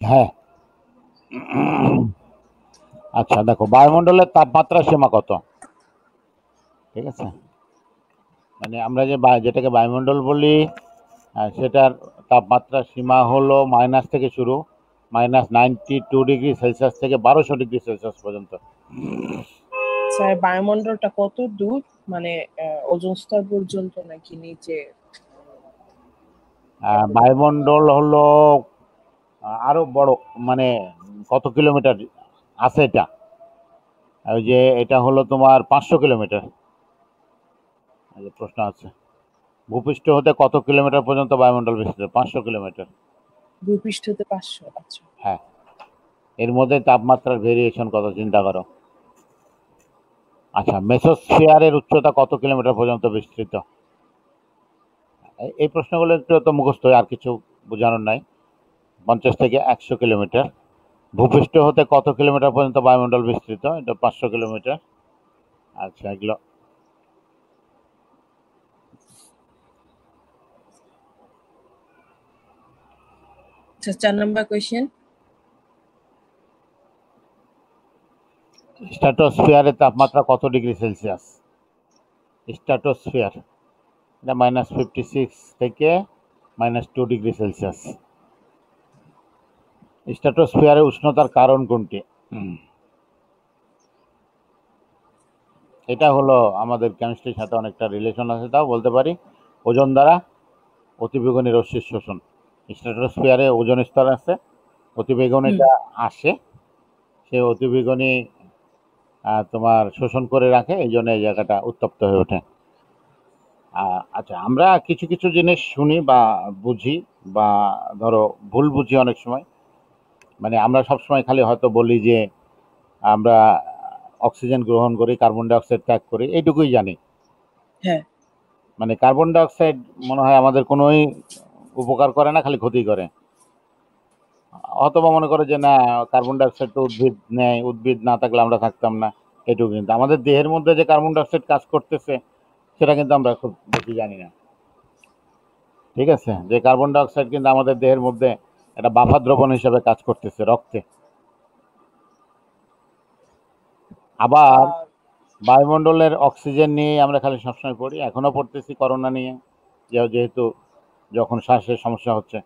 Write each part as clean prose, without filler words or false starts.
হ্যাঁ। আচ্ছা দেখো, বায়ুমণ্ডলের তাপমাত্রা সীমা কত? ঠিক আছে, মানে আমরা যেটাকে বায়ুমণ্ডল বলি, সেটার তাপমাত্রা সীমা হলো মাইনাস থেকে শুরু, -92 ডিগ্রি সেলসিয়াস থেকে 1200 ডিগ্রি সেলসিয়াস পর্যন্ত। স্যার বায়ুমণ্ডলটা কত দূর, মানে ওজোন স্তর পর্যন্ত নাকি নিচে? বায়ুমণ্ডল হলো আরো বড়, মানে কত কিলোমিটার আছে এটা? ওই যে এটা হলো তোমার 500 কিলোমিটার। প্রশ্ন আছে, ভূপৃষ্ঠ হতে কত কিলোমিটার পর্যন্ত বায়ুমণ্ডল বিস্তৃত? 500 কিলোমিটার। ভূপৃষ্ঠতে 500? আচ্ছা। হ্যাঁ, এর মধ্যে তাপমাত্রার ভেরিয়েশন কত চিন্তা করো। আচ্ছা, মেসোস্ফিয়ারের উচ্চতা কত কিলোমিটার পর্যন্ত বিস্তৃত? এই প্রশ্নগুলো একটু তো মুখস্থ, আর কিছু বোঝানোর নাই। 50 থেকে 100 কিলোমিটার। ভূপৃষ্ঠ হতে কত কিলোমিটার পর্যন্ত বায়ুমণ্ডল বিস্তৃত? এটা 500 কিলোমিটার। আচ্ছা, এগুলো আচ্ছা, 4 নাম্বার কোয়েশ্চেন। স্ট্র্যাটোস্ফিয়ারের তাপমাত্রা কত ডিগ্রি সেলসিয়াস? স্ট্র্যাটোস্ফিয়ার এটা -56 থেকে -2 ডিগ্রি সেলসিয়াস। স্ট্র্যাটোস্ফিয়ারের উষ্ণতার কারণ কোনটি? এটা হলো আমাদের কেমিস্ট্রির সাথে অনেকটা রিলেশন আছে, তাও বলতে পারি। ওজোন দ্বারা অতিবেগুনি রশ্মির শোষণ। স্ট্র্যাটোস্ফিয়ারে ওজোন স্তর আছে, অতিবেগুনিটা আসে, সে অতিবেগুনি তোমার শোষণ করে রাখে, এই জন্য এই জায়গাটা উত্তপ্ত হয়ে ওঠে। আচ্ছা, আমরা কিছু কিছু জিনিস শুনি বা বুঝি, বা ধরো ভুল বুঝি অনেক সময়। মানে আমরা সবসময় খালি হয়তো বলি যে আমরা অক্সিজেন গ্রহণ করি, কার্বন ডাই অক্সাইড ত্যাগ করি, এইটুকুই জানি। হ্যাঁ। মানে কার্বন ডাই অক্সাইড মনে হয় আমাদের কোনোই উপকার করে না, খালি ক্ষতি করে। অথবা মনে করে যে না, কার্বন ডাই অক্সাইড তো উদ্ভিদ নেয়, উদ্ভিদ না থাকলে আমরা থাকতাম না, এটুকু। কিন্তু আমাদের দেহের মধ্যে যে কার্বন ডাই অক্সাইড কাজ করতেছে, সেটা কিন্তু আমরা খুব বেশি জানি না। ঠিক আছে, যে কার্বন ডাই অক্সাইড কিন্তু আমাদের দেহের মধ্যে একটা বাফা দ্রবণ হিসেবে কাজ করতেছে রক্তে। আবার বায়ুমণ্ডলের অক্সিজেন নিয়ে আমরা খালি সবসময় পড়ি, এখনো পড়তেছি করোনা নিয়ে, যেহেতু যখন শ্বাসের সমস্যা হচ্ছে।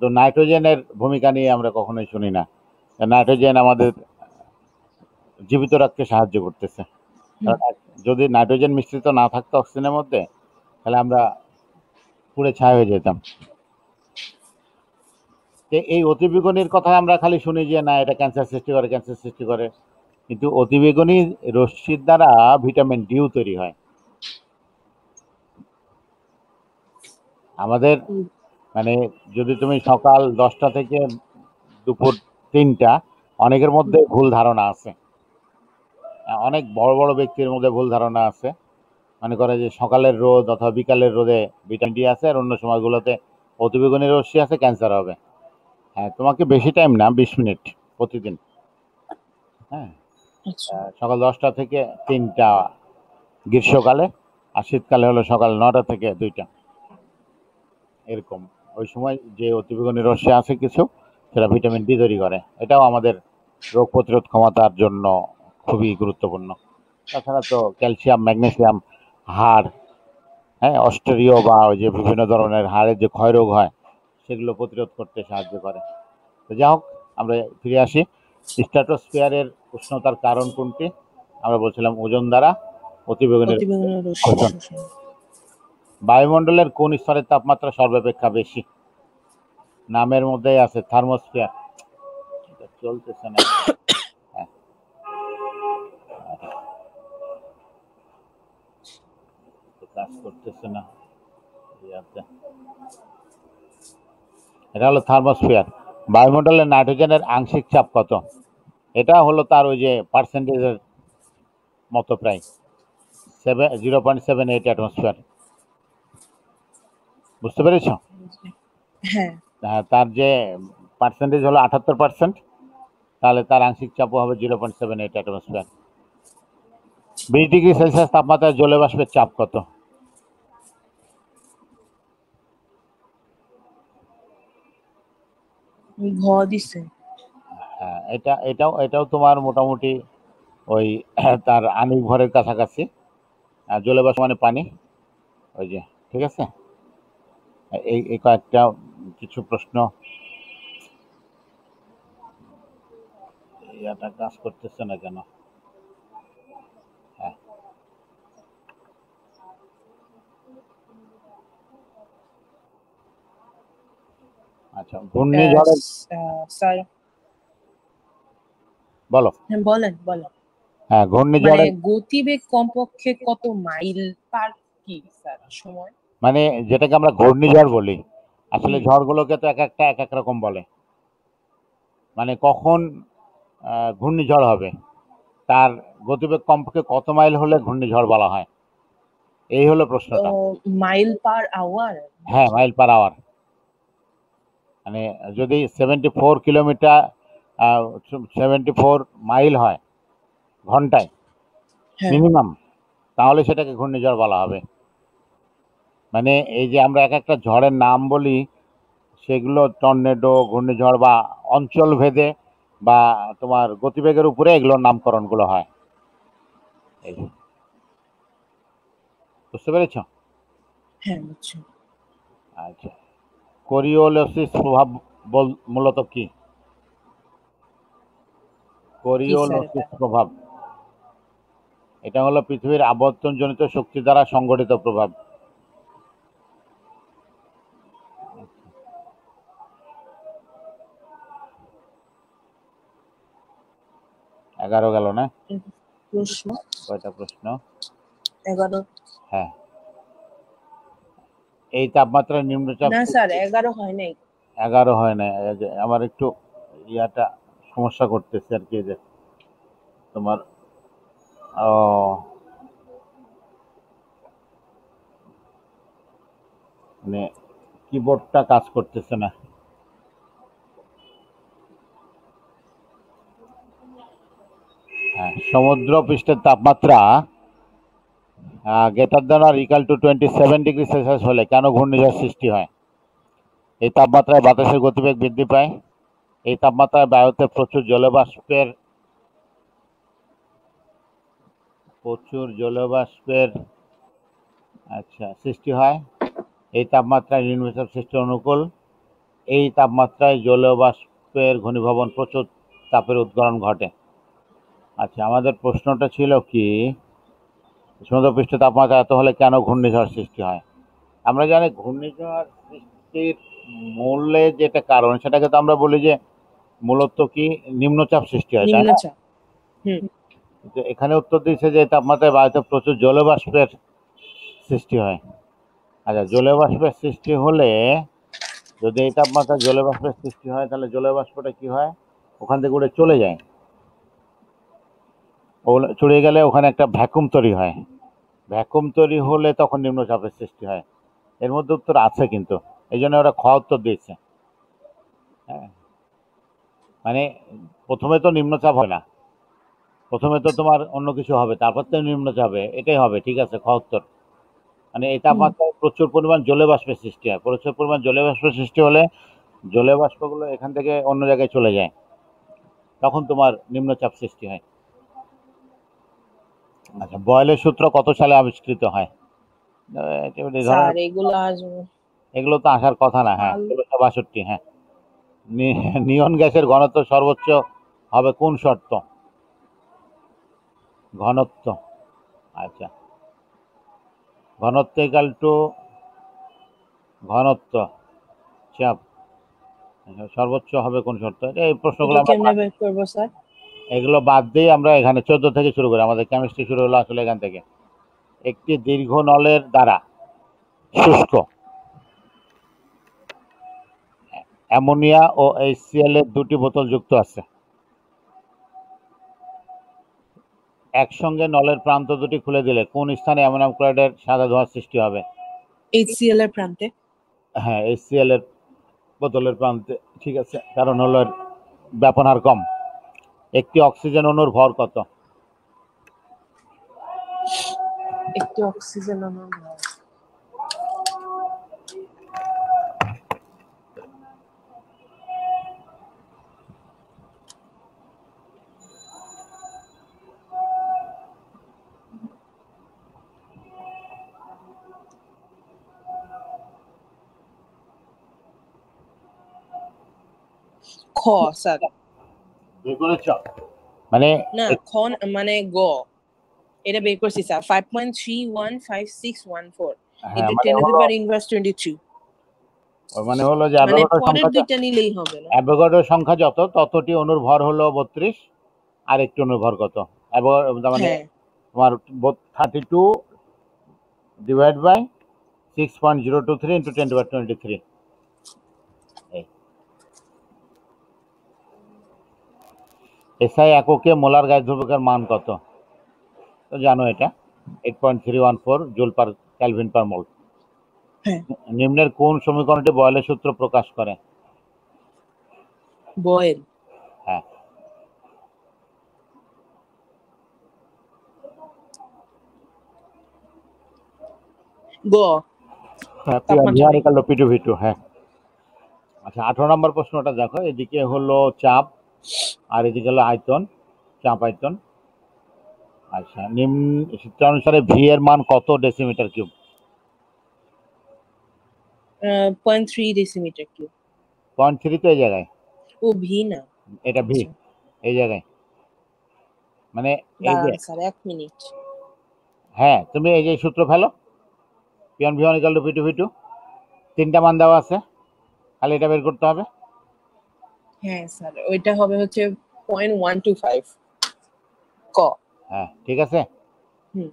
তো নাইট্রোজেনের ভূমিকা নিয়ে আমরা কখনোই শুনি না। নাইট্রোজেন আমাদের জীবিত রাখতে সাহায্য করতেছে। যদি নাইট্রোজেন মিশ্রিত না থাকতো অক্সিজেনের মধ্যে, তাহলে আমরা পুড়ে ছাই হয়ে যেতাম। এই অতিবেগুনির কথা আমরা খালি শুনি যে না, এটা ক্যান্সার সৃষ্টি করে, ক্যান্সার সৃষ্টি করে। কিন্তু অতিবেগুনি রশ্মির দ্বারা ভিটামিন ডিও তৈরি হয়। আমাদের মানে যদি তুমি সকাল 10টা থেকে দুপুর 3টা, অনেকের মধ্যে ভুল ধারণা আছে, অনেক বড় বড় ব্যক্তির মধ্যে ভুল ধারণা আছে। মনে করে যে সকালের রোদ অথবা বিকালের রোদে ভিটামিন ডি আছে, আর অন্য সময়গুলোতে অতিবেগুনি রশ্মি আছে, ক্যান্সার হবে। হ্যাঁ, তোমাকে বেশি টাইম না, 20 মিনিট প্রতিদিন। হ্যাঁ, সকাল 10টা থেকে 3টা গ্রীষ্মকালে, আর শীতকালে হলো সকাল 9টা থেকে 2টা, এরকম। ওই সময় যে অতিবেগুনি রশ্মি আছে কিছু, সেটা ভিটামিন ডি তৈরি করে। এটাও আমাদের রোগ প্রতিরোধ ক্ষমতার জন্য খুবই গুরুত্বপূর্ণ। তাছাড়া তো ক্যালসিয়াম, ম্যাগনেসিয়াম, হাড়, হ্যাঁ, অস্টেরিও বা ওই যে বিভিন্ন ধরনের হাড়ের যে ক্ষয়রোগ হয়, সেগুলো প্রতিরোধ করতে সাহায্য করে। তো যাই হোক, আমরা ফিরে আসি। স্ট্র্যাটোস্ফিয়ারের উষ্ণতার কারণ কোনটি? আমরা বলছিলাম ওজোন দ্বারা অতিবেগুনি শোষণ। বায়ুমণ্ডলের কোন স্তরের তাপমাত্রা সর্বাপেক্ষা বেশি? নামের মধ্যেই আছে থার্মোস্ফিয়ার। চলতেছে না, কাজ করতেছে না। এটা হলো থার্মোস্ফিয়ার। বায়ুমণ্ডলের নাইট্রোজেনের আংশিক চাপ কত? এটা হলো তার ওই যে পার্সেন্টেজের মতো, প্রায় 0.78 অ্যাটমসফিয়ার। বুঝতে পেরেছ? হ্যাঁ। তার যে পার্সেন্টেজ হলো 78%, তাহলে তার আংশিক চাপও হবে 0.78 অ্যাটমসফিয়ার। 20 ডিগ্রি সেলসিয়াস তাপমাত্রায় জলে বাষ্পের চাপ কত? দিছে এটাও তোমার মোটামুটি ওই তার আনিক ভরের কাছাকাছি। আর জলবাষ্প মানে পানি, ওই যে, ঠিক আছে। এই কয়েকটা কিছু প্রশ্ন ইয়াটা কাজ করতেছে না কেন? হ্যাঁ, আচ্ছা, ঘূর্ণিঝড়ের স্যার বলো। হ্যাঁ বলেন বলেন। হ্যাঁ, মানে ঘূর্ণিঝড়ের গতিবেগ কমপক্ষে কত মাইল পার কি স্যার সময়? মানে যেটাকে আমরা ঘূর্ণিঝড় বলি, আসলে হুম। ঝড়গুলোকে তো এক একটা এক এক রকম বলে। মানে কখন ঘূর্ণিঝড় হবে, তার গতিবেগ কমপক্ষে কত মাইল হলে ঘূর্ণিঝড় বলা হয়, এই হলো প্রশ্নটা। মাইল পার আওয়ার হ্যাঁ, নাকি? Mile per hour. মানে যদি 74 কিলোমিটার 74 মাইল হয় ঘন্টায় হ্যাঁ। মিনিমাম, তাহলে সেটাকে ঘূর্ণিঝড় বলা হবে। মানে এই যে আমরা এক একটা ঝড়ের নাম বলি, সেগুলো টর্নেডো, ঘূর্ণিঝড় বা অঞ্চল ভেদে বা তোমার গতিবেগের উপরে এগুলোর নামকরণগুলো হয়। এই, বুঝতে পেরেছ? হ্যাঁ বুঝছি। আচ্ছা, কোরিওলিসিস প্রভাব মূলত কি? কি স্যার এটা? কোরিওলিসিস প্রভাব, এটা হলো পৃথিবীর আবর্তনজনিত শক্তি দ্বারা সংগঠিত প্রভাব। এগারো গেল না? প্রশ্ন কয়টা প্রশ্ন? 11। হ্যাঁ, এই তাপমাত্রায় নিম্নচাপ না স্যার 11 হয় নাই। 11 হয় না। এই যে আমার একটু ইয়াটা সমস্যা করতেছে আর কি, যে তোমার মানে কিবোর্ডটা কাজ করতেছে না। হ্যাঁ, সমুদ্র পৃষ্ঠের তাপমাত্রা greater than or equal to 27 degree Celsius হলে কেন ঘূর্ণিঝড় সৃষ্টি হয়? এই তাপমাত্রায় বাতাসের গতিবেগ বৃদ্ধি পায়। এই তাপমাত্রায় বায়ুতে প্রচুর জলবাষ্পের সৃষ্টি হয়। এই তাপমাত্রায় নিম্নচাপ সৃষ্টি অনুকূল। এই তাপমাত্রায় জলবাষ্পের ঘনীভবন, প্রচুর তাপের উদ্গরণ ঘটে। আচ্ছা, আমাদের প্রশ্নটা ছিল কি, সমুদ্রপৃষ্ঠ তাপমাত্রা এত হলে কেন ঘূর্ণিঝড় সৃষ্টি হয়? আমরা জানি ঘূর্ণিঝড় সৃষ্টির মূলে যেটা কারণ, সেটাকে তো আমরা বলি যে মূলত কি নিম্নচাপ সৃষ্টি হয়, তাই না? নিম্নচাপ। হুম। কিন্তু এখানে উত্তর দিচ্ছে যে তাপমাত্রায় বায়ুতে প্রচুর জলবাষ্পের সৃষ্টি হয়। আচ্ছা, জলবাষ্পের সৃষ্টি হলে, যদি এই তাপমাত্রায় জলবাষ্পের সৃষ্টি হয়, তাহলে জলবাষ্পটা কি হয়, ওখান থেকে উড়ে চলে যায়। চলে গেলে ওখানে একটা ভ্যাকুম তৈরি হয়। ভ্যাকুম তৈরি হলে তখন নিম্নচাপের সৃষ্টি হয়। এর মধ্যে উত্তর আছে কিন্তু, এই জন্য ওরা খ উত্তর দিয়েছে। হ্যাঁ, মানে প্রথমে তো নিম্নচাপ হয় না, প্রথমে তো তোমার অন্য কিছু হবে, তারপর তো নিম্নচাপ হবে, এটাই হবে। ঠিক আছে, খ উত্তর। মানে এই হুম। তাপমাত্রায় প্রচুর পরিমাণ জলীয়বাষ্পের সৃষ্টি হয়। প্রচুর পরিমাণ জলীয়বাষ্পের সৃষ্টি হলে জলীয়বাষ্পগুলো এখান থেকে অন্য জায়গায় চলে যায়, তখন তোমার নিম্নচাপ সৃষ্টি হয়। আচ্ছা, বয়েলের সূত্র কত সালে আবিষ্কৃত হয়? এই স্যার ধরনের এগুলো আসবে এগুলো তো আসার কথা না। হ্যাঁ, সাল। 1662। হ্যাঁ, নিয়ন গ্যাসের ঘনত্ব সর্বোচ্চ হবে কোন শর্ত? ঘনত্ব। আচ্ছা, ঘনত্ব ইকাল টু ঘনত্ব চাপ, সর্বোচ্চ হবে কোন শর্ত? এই প্রশ্নগুলো এটা আমরা কেমনে বের করবো স্যার? এগুলো বাদ দিয়ে আমরা এখানে 14 থেকে শুরু করি। আমাদের কেমিস্ট্রি শুরু হলো আসলে এখান থেকে। একটি দীর্ঘ নলের দ্বারা শুষ্ক অ্যামোনিয়া ও HCl এর দুটি বোতল যুক্ত আছে। একসঙ্গে নলের প্রান্ত দুটি খুলে দিলে কোন স্থানে অ্যামোনিয়াম ক্লোরাইডের সাদা ধোঁয়ার সৃষ্টি হবে? HCl এর প্রান্তে। হ্যাঁ, HCl এর বোতলের প্রান্তে। ঠিক আছে, কারণ হলো এর ব্যাপন হার কম। একটি অক্সিজেন অণুর ভর কত? একটি অক্সিজেন অণুর ভর। স্যার বের করেছ? মানে না খ মানে গ এটা বের করছি স্যার 5.315614 হ্যাঁ, into মানে 10 to the হলো power inverse 22 মানে হলো যে মানে অ্যাভোগাড্রো পরের সংখ্যা দুইটা নিলেই হবে না অ্যাভোগাড্রো সংখ্যা যত ততটি অণুর ভর হলো 32 আর একটি অণুর ভর কত মানে হ্যাঁ তোমার 32 divide by 6.023 into 10 to power 23 SI এককে মোলার গ্যাস দ্রব্যকের মান কত? তো জানো এটা 8.314 জুল পার কেলভিন পার মোল। হ্যাঁ নিম্নের কোন সমীকরণটি বয়লের সূত্র প্রকাশ করে? বয়েল হ্যাঁ গ P1 equal to P2 V2 হ্যাঁ। আচ্ছা 18 নম্বর প্রশ্নটা দেখো, এদিকে হলো চাপ আর এদিকে হলো আয়তন, চাপ আয়তন। আচ্ছা নিম্ন সূত্রানুসারে ভি এর মান কত ডেসিমিটার কিউব? 0.3 ডেসিমিটার কিউব 0.3 তো এই জায়গায়, ও ভি না এটা ভি আচ্ছা এই জায়গায়, মানে এই যে দাঁড়ান স্যার 1 মিনিট হ্যাঁ তুমি এই যে সূত্র ফেলো P1 V1 equal to P2 V2 তিনটা মান দেওয়া আছে, খালি এটা বের করতে হবে। হ্যাঁ স্যার ওইটা হবে হচ্ছে 0.125 ক হ্যাঁ ঠিক আছে। হুম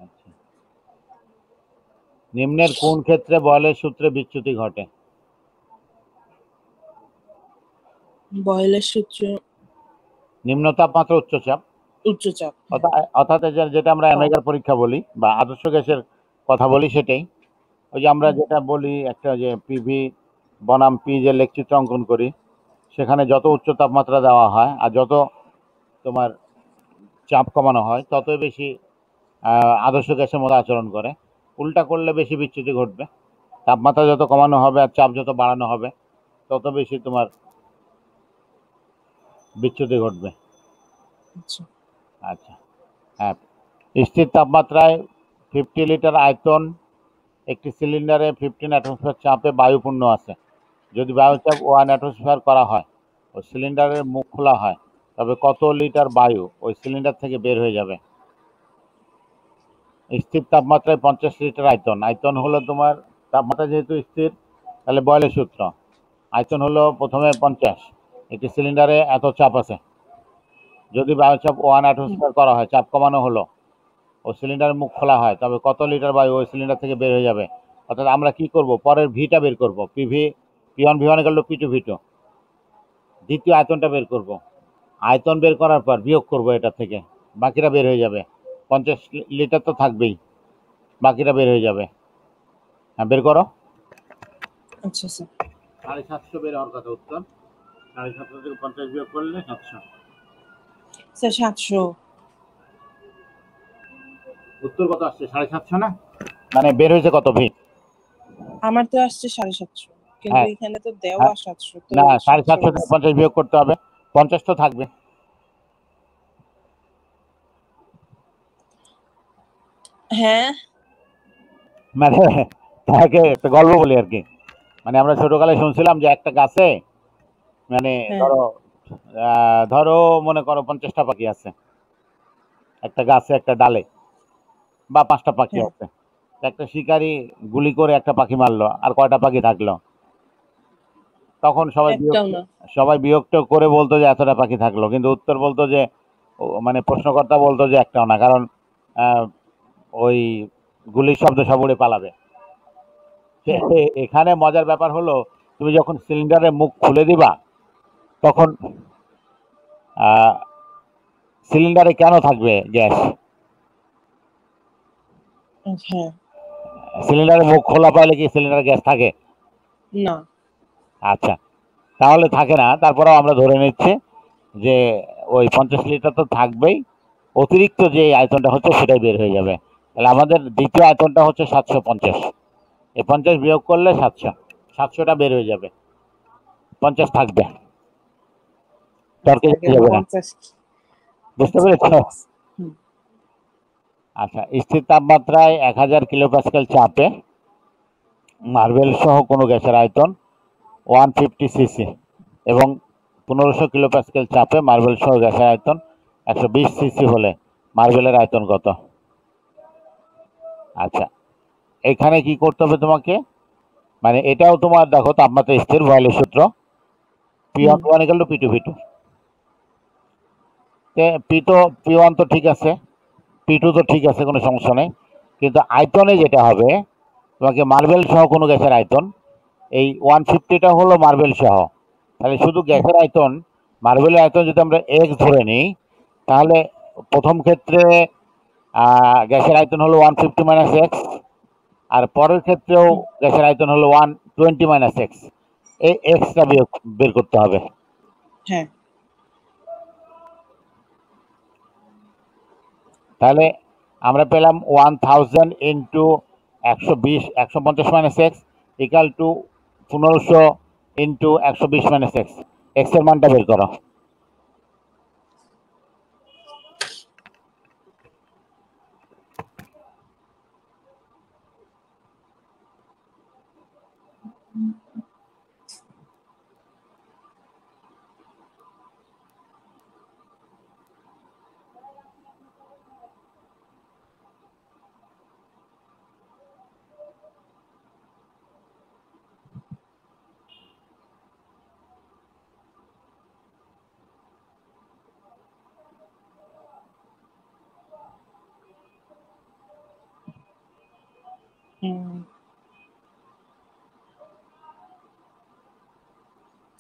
আচ্ছা নিম্নের কোন ক্ষেত্রে বয়লের সূত্রে বিচ্যুতি ঘটে? বয়লের সূত্র নিম্ন তাপমাত্রা উচ্চ চাপ, উচ্চচাপ অর্থাৎ যেটা আমরা অ্যামেগার পরীক্ষা বলি বা আদর্শ গ্যাসের কথা বলি সেটাই। ওই যে আমরা যেটা বলি একটা যে পিভি বনাম পি যে লেখচিত্র অঙ্কন করি, সেখানে যত উচ্চ তাপমাত্রা দেওয়া হয় আর যত তোমার চাপ কমানো হয় ততই বেশি আদর্শ গ্যাসের মতো আচরণ করে। উল্টা করলে বেশি বিচ্যুতি ঘটবে, তাপমাত্রা যত কমানো হবে আর চাপ যত বাড়ানো হবে তত বেশি তোমার বিচ্যুতি ঘটবে। আচ্ছা আচ্ছা হ্যাঁ, স্থির তাপমাত্রায় 50 লিটার আয়তন একটি সিলিন্ডারে 15 অ্যাটমসফিয়ার চাপে বায়ুপূর্ণ আছে। যদি বায়ুচাপ 1 অ্যাটমসফিয়ার করা হয় ও সিলিন্ডারের মুখ খোলা হয় তবে কত লিটার বায়ু ওই সিলিন্ডার থেকে বের হয়ে যাবে? স্থির তাপমাত্রায় 50 লিটার আয়তন, আয়তন হলো তোমার তাপমাত্রা যেহেতু স্থির তাহলে বয়লের সূত্র, আয়তন হলো প্রথমে 50, একটি সিলিন্ডারে এত চাপ আছে, যদি বায়ুচাপ 1 অ্যাটমসফিয়ার করা হয়, চাপ কমানো হলো ও সিলিন্ডারের মুখ খোলা হয় তবে কত লিটার বায়ু ওই সিলিন্ডার থেকে বের হয়ে যাবে? অর্থাৎ আমরা কি করব, পরের ভিটা বের করব, P1 V1 equal to P2 V2, দ্বিতীয় আয়তনটা বের করব, আয়তন বের করার পর বিয়োগ করব এটা থেকে, বাকিটা বের হয়ে যাবে। 50 লিটার তো থাকবেই, বাকিটা বের হয়ে যাবে। হ্যাঁ বের করো। আচ্ছা স্যার 750 বের হওয়ার কথা উত্তর, 750 থেকে 50 বিয়োগ করলে 700, স্যার 700 উত্তর কত আসছে? 750 না, মানে বের হয়েছে কত ভি? আমার তো আসছে 750 কিন্তু হ্যাঁ এখানে তো দেওয়া 700 তো না 750 থেকে 50 বিয়োগ করতে হবে, 50 তো থাকবে। হ্যাঁ মানে তাকে একটা গল্প বলি আর কি, মানে আমরা ছোটকালে শুনছিলাম যে একটা গাছে মানে হ্যাঁ ধরো মনে করো 50টা পাখি আছে একটা গাছে, একটা ডালে, বা 5টা পাখি হ্যাঁ আছে। একটা শিকারী গুলি করে একটা পাখি মারলো, আর কয়টা পাখি থাকলো? তখন একটাও না সবাই বিয়োগটা করে বলতো যে এতটা পাখি থাকলো, কিন্তু উত্তর বলতো যে মানে প্রশ্নকর্তা বলতো যে একটাও না, কারণ ওই গুলির শব্দ সব উড়ে পালাবে। এখানে মজার ব্যাপার হলো তুমি যখন সিলিন্ডারের মুখ খুলে দিবা তখন সিলিন্ডারে কেন থাকবে গ্যাস? হ্যাঁ সিলিন্ডারের মুখ খোলা পাইলে কি সিলিন্ডারে গ্যাস থাকে? না আচ্ছা তাহলে থাকে না, তারপরেও আমরা ধরে নিচ্ছি যে ওই 50 লিটার তো থাকবেই, অতিরিক্ত যে আয়তনটা হচ্ছে সেটাই বের হয়ে যাবে। তাহলে আমাদের দ্বিতীয় আয়তনটা হচ্ছে 750, এই 50 বিয়োগ করলে 700টা বের হয়ে যাবে, 50 থাকবে, তর্কে যাবে না। 50 বুঝতে পেরেছ? আচ্ছা স্থির তাপমাত্রায় 1000 কিলোপ্যাসকেল চাপে মার্বেল সহ কোনো গ্যাসের আয়তন 150 সিসি এবং 1500 কিলোপ্যাসকেল চাপে মার্বেল সহ গ্যাসের আয়তন 120 সিসি হলে মার্বেলের আয়তন কত? আচ্ছা, এখানে কি করতে হবে তোমাকে, মানে এটাও তোমার দেখো তাপমাত্রা স্থির বয়েলের সূত্র P1 = P2V2। P1 তো ঠিক আছে, P2 তো ঠিক আছে, কোনো সমস্যা নেই, কিন্তু আয়তনে যেটা হবে তোমাকে মার্বেল সহ কোনো গ্যাসের আয়তন, এই 150টা হলো মার্বেল সহ, তাহলে শুধু গ্যাসের আয়তন, মার্বেলের আয়তন যদি আমরা এক্স ধরে নিই, তাহলে প্রথম ক্ষেত্রে গ্যাসের আয়তন হলো 150 মাইনাস এক্স, আর পরের ক্ষেত্রেও গ্যাসের আয়তন হলো 120 মাইনাস এক্স। এই এক্সটা বের করতে হবে। হ্যাঁ, তাহলে আমরা পেলাম 1000 into 150 minus x equal to 1500 into 120 minus x. X এর মানটা বের করো।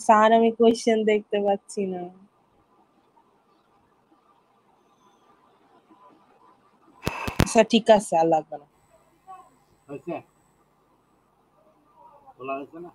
স্যার আমি কোয়েশ্চেন দেখতে পাচ্ছি না। স্যার ঠিক আছে, আর লাগবে না। হয়েছে? বলা হয়েছে না?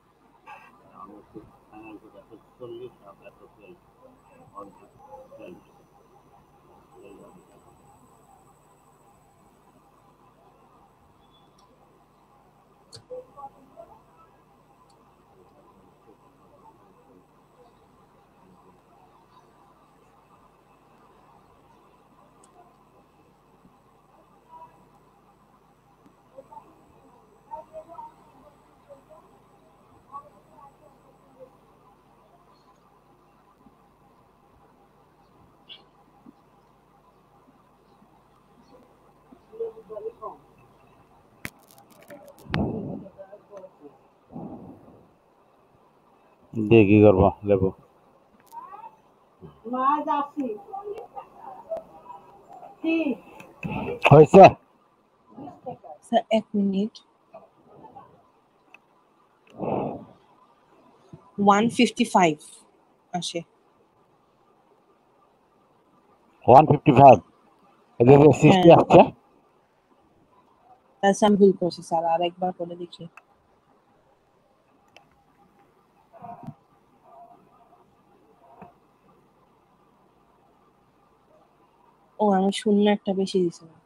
দিয়ে কি করবো লেবু? হয়েছে? Sir 1 minute. 155 আসে। 155 এদের 60 আসছে। তাহলে আমি ভুল করছি স্যার, আর একবার করে দেখি। ও আমি শূন্য একটা বেশি দিছিলাম।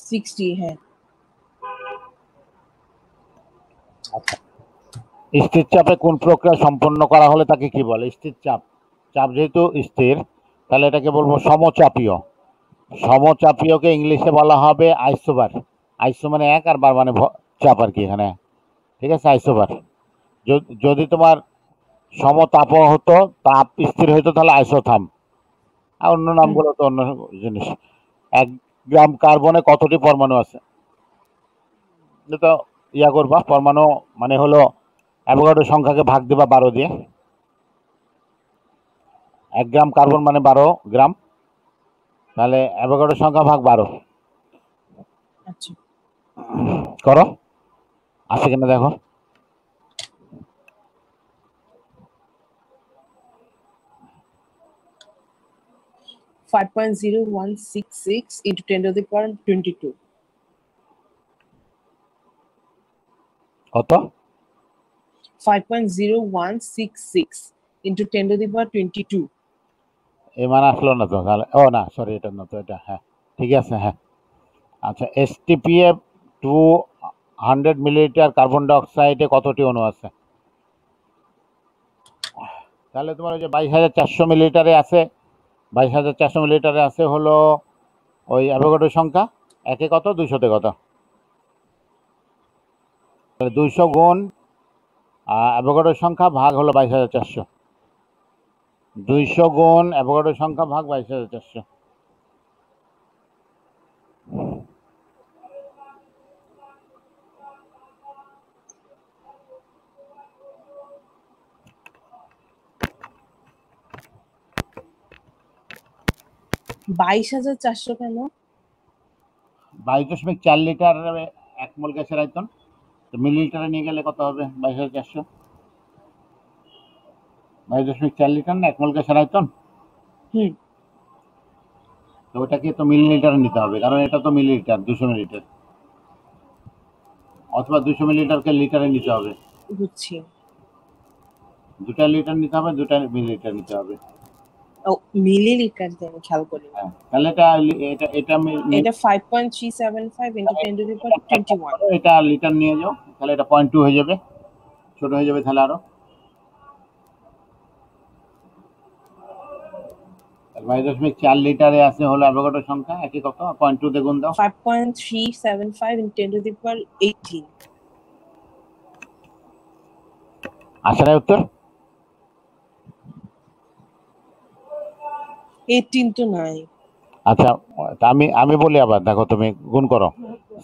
সিক্সটি, হ্যাঁ। আচ্ছা, স্থির চাপে কোন প্রক্রিয়া সম্পন্ন করা হলে তাকে কি বলে? স্থির চাপ, চাপ যেহেতু স্থির তাহলে এটাকে বলবো সমচাপীয়। সমচাপীয়কে ইংলিশে বলা হবে আইসোবার। আইসো মানে এক, আর বার মানে চাপ আর কি এখানে, ঠিক আছে, আইসোবার। যদি তোমার সমতাপ হতো, তাপ স্থির হইতো, তাহলে আইসোথাম, আর অন্য নামগুলো তো অন্য জিনিস। 1 গ্রাম কার্বনে কতটি পরমাণু আছে? তো ইয়া করবা, পরমাণু মানে হলো অ্যাভোগাড্রো সংখ্যাকে ভাগ দিবা 12 দিয়ে। 1 গ্রাম কার্বন মানে 12 গ্রাম, তাহলে অ্যাভোগাড্রো সংখ্যা ভাগ 12 আচ্ছা, করো, আসে কিনা দেখো। 5.0166 into 10 to the power 22. কত? 5.0166 into 10 to the power 22. এই মান আসলো না তো তাহলে, ও না সরি, এটা না তো, এটা হ্যাঁ ঠিক আছে, হ্যাঁ। আচ্ছা, STPF 2 100 মিলিলিটার কার্বন ডাইঅক্সাইডে কতটি অণু আছে? তাহলে তোমার ওই যে 22,400 মিলিলিটারে আছে, 22,400 মিলিলিটারে আছে হলো ওই অ্যাভোগাড্রোর সংখ্যা, একে কত, 200তে কত? তাহলে 200 গুণ অ্যাভোগাড্রোর সংখ্যা ভাগ হলো 22,400, 200 গুণ অ্যাভোগাড্রোর সংখ্যা ভাগ 22,400। বাইশ হাজার চারশো কেন? 22.4 লিটার 1 মোল গ্যাসের আয়তন, তো মিলিলিটারে নিয়ে গেলে কত হবে? 22,400, 22.4 লিটার না 1 মোল গ্যাসের আয়তন। হুম, তো ওটাকে তো মিলিলিটারে নিতে হবে, কারণ এটা তো মিলিলিটার, 200 মিলিলিটার, অথবা 200 মিলিলিটারকে লিটারে নিতে হবে। বুঝছি। 2টা লিটার নিতে হবে, 2টা মিলিলিটার নিতে হবে। ও মিলিলিটার দিয়ে আমি খেয়াল করি। তাহলে এটা 5.375 into 10 to the power 21। এটা লিটার নিয়ে যাও, তাহলে এটা 0.2 হয়ে যাবে, ছোট হয়ে যাবে তাহলে আরো। 22.4 লিটারে আছে হলো অ্যাভোগাড্রোর সংখ্যা, একই কত, 0.2 দিয়ে গুণ দাও। 5.375 into 10 to the power 18। আসে না উত্তর? 18 তো নাই। আচ্ছা, তা আমি বলি আবার, দেখো তুমি গুণ করো,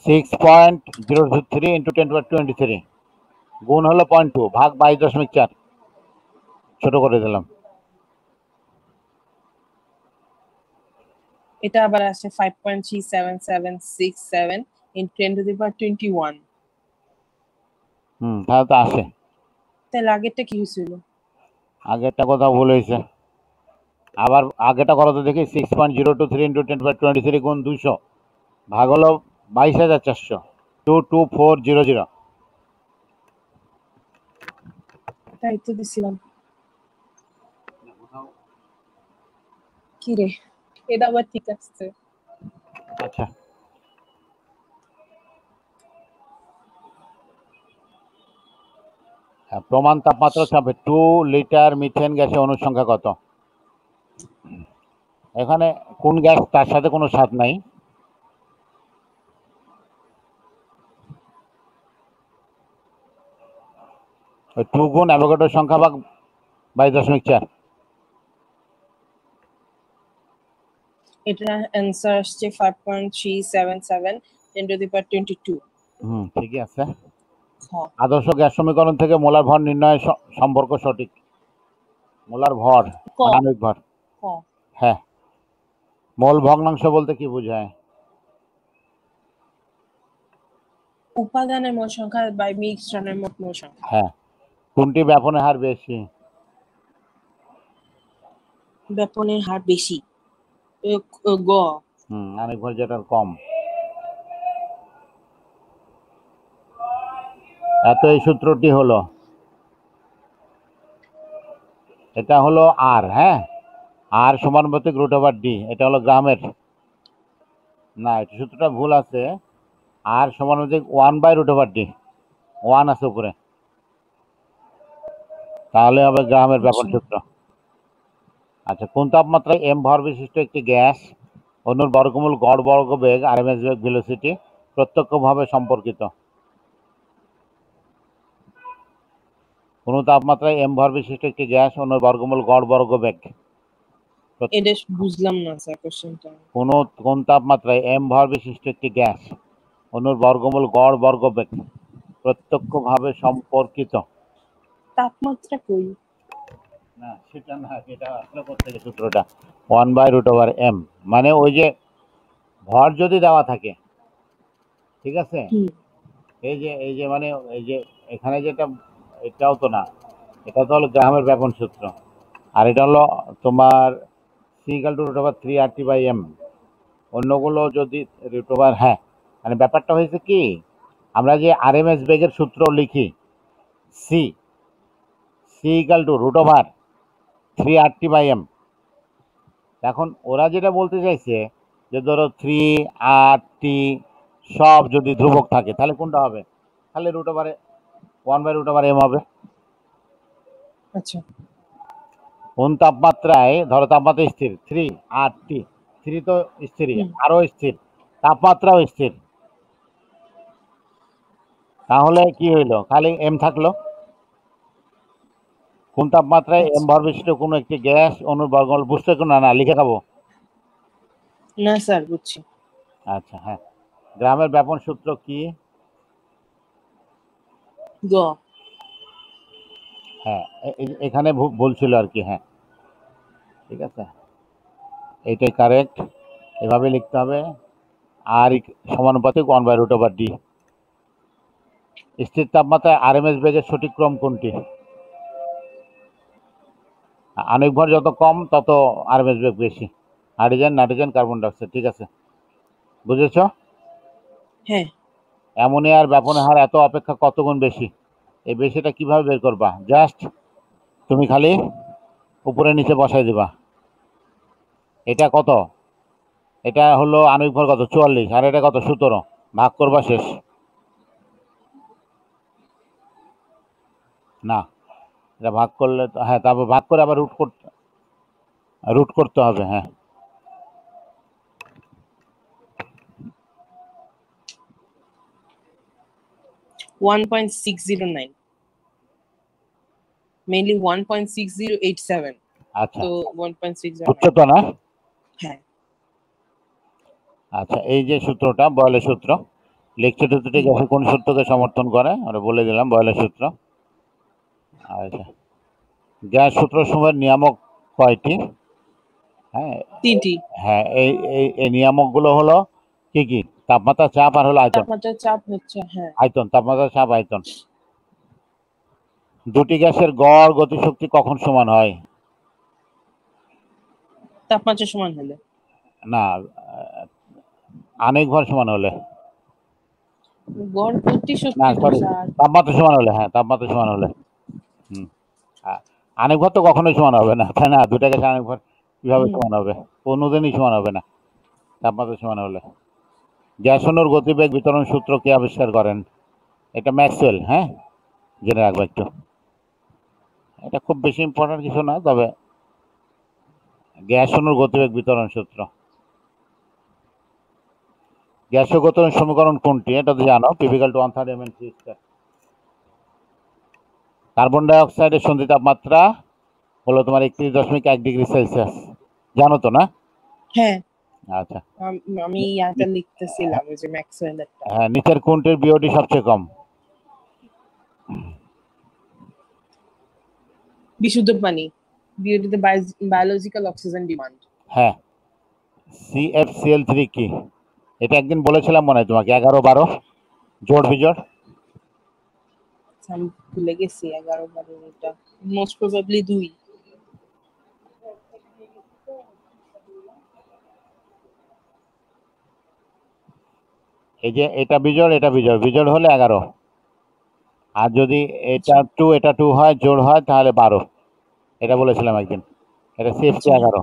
6.003 into 10 to the power 23 গুণ হলো 0.2 ভাগ 22.4, ছোট করে দিলাম। এটা আবার আছে 5.37767 into 10 to the power 21। তাহলে তো আসে। তাহলে আগেরটা কি হয়েছিল? আগেরটা কথা ভুল হয়েছে, আবার আগেটা করো তো দেখি। 6.023 into 10 to the power 23 গুণ 200 ভাগ হলো 22,400, 22400। তাই তো দিছিলাম। কি রে, এটা আবার ঠিক আসছে। আচ্ছা, প্রমাণ তাপমাত্রা চাপে 2 লিটার মিথেন গ্যাসের অণুর সংখ্যা কত? এখানে কোন গ্যাস তার সাথে কোনো স্বাদ নাই। ওই 2 গুণ অ্যাভোগাড্রোর সংখ্যা ভাগ 22.4। এটার অ্যান্সার আসছে 5.377 10 to the power 22। ঠিকই আছে। খ। আদর্শ গ্যাস সমীকরণ থেকে মোলার ভর নির্ণয়ের সম্পর্ক সঠিক। মোলার ভর ক। আণবিক ভর। খ। হ্যাঁ, মোল ভগ্নাংশ বলতে কি বোঝায়? উপাদানের মোট সংখ্যা বাই মিশ্রণের মোট মোল সংখ্যা। হ্যাঁ, কোনটি ব্যাপনের হার বেশি? ব্যাপনের হার বেশি, গ। আণবিক ভর যেটার কম। এত এই সূত্রটি হলো, এটা হলো আর, হ্যাঁ, আর সমানুপাতিক √/d, এটা হলো গ্রামের। না, এটা সূত্রটা ভুল আছে, আর সমানুপাতিক 1/√/d, 1 আছে উপরে, তাহলে হবে গ্রামের ব্যাপন সূত্র। আচ্ছা, কোন তাপমাত্রায় m ভর বিশিষ্ট একটি গ্যাস অণুর বর্গমূল গড় বর্গবেগ আরএমএস বেগ ভেলোসিটি প্রত্যক্ষভাবে সম্পর্কিত? কোন তাপমাত্রায় m ভর বিশিষ্ট একটি গ্যাস অণুর বর্গমূল গড় বর্গবেগ। এটা বুঝলাম না স্যার কোশ্চেনটা। কোন তাপমাত্রায় m ভর বিশিষ্ট একটি গ্যাস অণুর বর্গমূল গড় বর্গবেগ প্রত্যক্ষভাবে সম্পর্কিত? তাপমাত্রা কই? না, সেটা না, এটা আসলে করতে গেছে সূত্রটা 1/√/m, মানে ওই যে ভর যদি দেওয়া থাকে, ঠিক আছে, এই যে মানে এই যে এখানে যেটা, এটাও তো না, এটা তো হলো গ্রামের ব্যাপন সূত্র, আর এটা হলো তোমার c=√3RT/m। অন্যগুলো যদি √, হ্যাঁ, মানে ব্যাপারটা হয়েছে কি, আমরা যে আরএমএস বেগের সূত্র লিখি c=√3RT/m, এখন ওরা যেটা বলতে চাইছে যে ধরো 3RT সব যদি ধ্রুবক থাকে তাহলে কোনটা হবে? খালি রুট ওভার 1/√m হবে। আচ্ছা কোন তাপমাত্রায়, ধরো তাপমাত্রা স্থির 3 আর টি, 3 তো স্থির, হুম আরও স্থির, তাপমাত্রাও স্থির, তাহলে কি হইলো, খালি এম থাকলো। কোন তাপমাত্রায় এম আচ্ছা ভর বিশিষ্ট কোনো একটি গ্যাস অণুর বর্গমূল, বুঝতে না না লিখে খাবো। না স্যার বুঝছি। আচ্ছা হ্যাঁ, গ্রামের ব্যাপন সূত্র কি? গ হ্যাঁ, এখানে ভুল ছিল আর কি। হ্যাঁ ঠিক আছে, এইটাই কারেক্ট, এভাবে লিখতে হবে। আর সমানুপাতিক 1/√d। স্থির তাপমাত্রায় আরএমএস বেগের সঠিক ক্রম কোনটি? আণবিক ভর যত কম তত আরএমএস বেগ বেশি। Hydrogen, nitrogen, carbon dioxide. ঠিক আছে, বুঝেছো? হ্যাঁ অ্যামোনিয়ার ব্যাপনের হার এত অপেক্ষা কত গুণ বেশি? এই বেশিটা কিভাবে বের করবা? জাস্ট তুমি খালি উপরে নিচে বসাই দিবা। এটা কত? এটা হলো আণবিক ভর কত, 44, আর এটা কত, 17, ভাগ করবা, শেষ। না, এটা ভাগ করলে হ্যাঁ, তারপর ভাগ করে আবার রুট করতে হবে। হ্যাঁ 1.609, মেইনলি 1.6087, আচ্ছা, তো 1.609। বুঝছো তো না? হ্যাঁ আচ্ছা, এই যে সূত্রটা বয়লের সূত্র, লেকচার সূত্রটি হুম কোন সূত্রকে সমর্থন করে আমরা বলে দিলাম, বয়লের সূত্র। আচ্ছা, গ্যাস সূত্র সমূহের নিয়ামক কয়টি? হ্যাঁ 3টি। হ্যাঁ, এই নিয়ামকগুলো হলো কি কি? তাপমাত্রা, চাপ, আর হলো আয়তন। তাপমাত্রার চাপ হচ্ছে, হ্যাঁ আয়তন, তাপমাত্রা, চাপ, আয়তন। দুটি গ্যাসের গড় গতিশক্তি কখন সমান হয়? তাপমাত্রা সমান হলে। না, আণবিক ভর সমান হলে। গড় গতি না শক্তি তো সরি, স্যার। তাপমাত্রা সমান হলে। হ্যাঁ, তাপমাত্রা সমান হলে। হুম, আণবিক ভর তো কখনোই সমান হবে না, তাই না? দুটা গ্যাসের আণবিক ভর কিভাবে হুম সমান হবে? কোনোদিনই সমান হবে না, তাপমাত্রা সমান হলে। গ্যাস অণুর গতিবেগ বিতরণ সূত্র কে আবিষ্কার করেন? এটা ম্যাক্সওয়েল। হ্যাঁ, জেনে রাখবো একটু, এটা খুব বেশি ইম্পর্টেন্ট কিছু না, তবে গ্যাস অণুর গতিবেগ বিতরণ সূত্র। গ্যাসীয় গতির সমীকরণ কোনটি? এটা তো জানো, পিভিক্যাল টু 1/3 mL/c²। কার্বন ডাই অক্সাইডের সন্ধি তাপমাত্রা হলো তোমার 31.1°C, জানো তো না? হ্যাঁ আচ্ছা, আমি ইয়াটা লিখতেছিলাম, ওই যে ম্যাক্সওয়েলেরটা। হ্যাঁ, নিচের কোনটির বিওডি সবচেয়ে কম? বিশুদ্ধ পানি, বিওডিতে বায়োলজিক্যাল অক্সিজেন ডিমান্ড। হ্যাঁ, CFCl3 কি? এটা একদিন বলেছিলাম মনে হয় তোমাকে, 11-12 জোড় বিজোড়। আমি ভুলে গেছি 11 এটা মোস্ট প্রবাবলি 2। এই যে এটা বিজোড়, এটা বিজোড়, বিজোড় হলে 11, আর যদি এটা আচ্ছা 2 এটা 2 হয়, জোড় হয়, তাহলে 12। এটা বলেছিলাম একদিন। এটা সিএফসি আচ্ছা 11,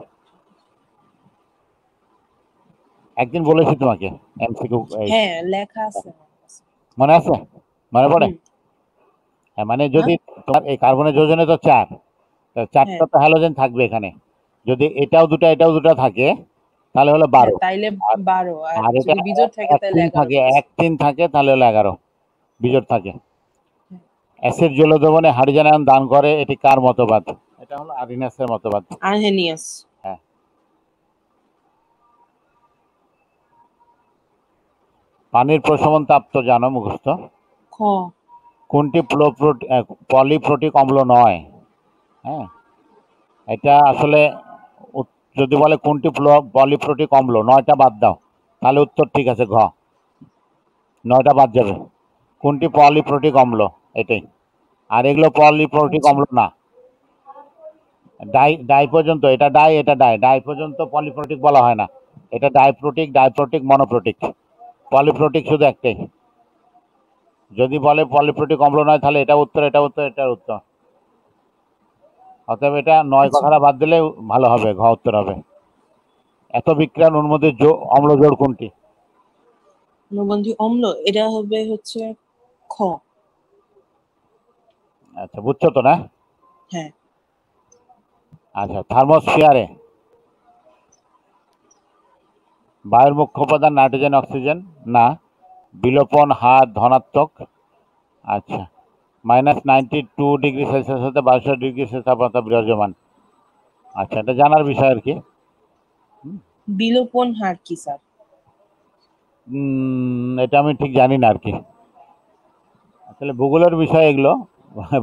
একদিন বলেছি তোমাকে, এমসিকিউ। হ্যাঁ লেখা আছে আমার কাছে। মনে আছে? মনে পড়ে? হুম হ্যাঁ, মানে হ্যাঁ যদি তোমার এই কার্বনের যোজনে তো 4, হ্যাঁ 4টা তো হ্যালোজেন থাকবে এখানে। যদি এটাও দুটো এটাও দুটো থাকে, তাহলে হলো হ্যাঁ 12। তাইলে আর 12, আর আর এটা যদি বিজোড় থাকে এক তাহলে 3 11 থাকে, বলছি। 1 3 থাকে, তাহলে হলো 11 বিজোড় থাকে। অ্যাসিড জল দ্রবণে হাইড্রোজেন আয়ন দান করে, এটি কার মতবাদ? এটা হলো আর্হিনিয়াসের মতবাদ। আর্হেনিয়াস। হ্যাঁ, পানির প্রশমন তাপ তো জানো মুখস্থ। খ কোনটি পলিপ্রোটিক অম্ল নয়? হ্যাঁ, এটা আসলে যদি বলে কোনটি পলিপ্রোটিক অম্ল, 9টা বাদ দাও, তাহলে উত্তর ঠিক আছে, ঘ, 9টা বাদ যাবে। কোনটি পলিপ্রোটিক অম্ল, এটাই। আর এগুলো পলিপ্রোটিক আচ্ছা অম্ল না। ডাই ডাই পর্যন্ত, এটা ডাই, এটা ডাই, ডাই পর্যন্ত পলিপ্রোটিক বলা হয় না। এটা ডাইপ্রোটিক, ডাইপ্রোটিক, মনোপ্রোটিক। পলিপ্রোটিক শুধু একটাই। যদি বলে পলিপ্রোটিক অম্ল নয়, তাহলে এটা উত্তর, এটা উত্তর, এটার উত্তর। অতএব এটা 9 আচ্ছা কথাটা বাদ দিলে ভালো হবে, ঘ উত্তর হবে। এত বিক্রিয়ার অনুমোদিত অম্ল জোড় কোনটি? অম্লবন্ধী অম্ল এটা হবে হচ্ছে খ। আচ্ছা, বুঝছো তো না? হ্যাঁ। আচ্ছা, থার্মোস্ফিয়ারে বায়ুর মুখ্য উপাদান নাইট্রোজেন, অক্সিজেন? না। বিলোপন হার ধনাত্মক। আচ্ছা, -92 ডিগ্রি সেলসিয়াস হতে 22 ডিগ্রি সেলসিয়াস তাপমাত্রা বিরাজমান। আচ্ছা, এটা জানার বিষয় আর কি। বিলোপন হার কি স্যার? এটা আমি ঠিক জানি না আর কি। আসলে ভূগোলের বিষয় এগুলো,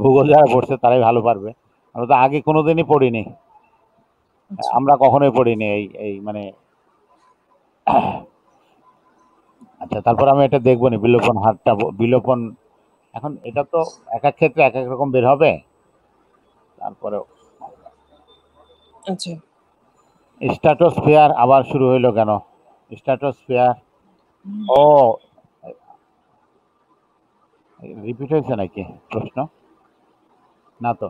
ভূগোল যারা পড়ছে তারাই ভালো পারবে। আমরা তো আগে কোনোদিনই পড়িনি, আচ্ছা। আমরা কখনোই পড়িনি এই এই মানে। আচ্ছা, তারপর আমি এটা দেখবো নি বিলোপন হারটা, বিলোপন এখন এটা তো এক এক ক্ষেত্রে এক এক রকম বের হবে। তারপরেও আচ্ছা। স্ট্র্যাটোস্ফিয়ার আবার শুরু হইলো কেন? স্ট্র্যাটোস্ফিয়ার, ও রিপিট হয়েছে নাকি প্রশ্ন? না তো,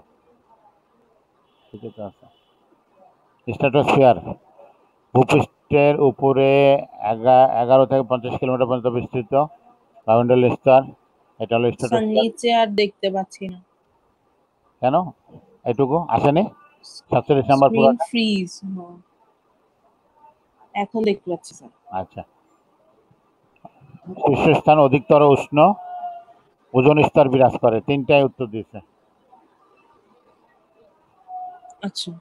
ঠিকই তো আছে। স্ট্র্যাটোস্ফিয়ার ভূপৃষ্ঠের উপরে 11 থেকে 50 কিলোমিটার পর্যন্ত বিস্তৃত বায়ুমণ্ডলীয় স্তর। এটা হলো স্যার স্ট্র্যাটোস্ফিয়ার। নিচে আর দেখতে পাচ্ছি না। কেন এটুকু আসেনি? 47 নাম্বার স্ক্রিন পুরাটা। ফ্রিজ। এখন দেখতে পাচ্ছি স্যার। আচ্ছা, শীর্ষস্থান অধিকতর উষ্ণ, ওজোন স্তর বিরাজ করে। তিনটায় উত্তর দিয়েছে। আচ্ছা।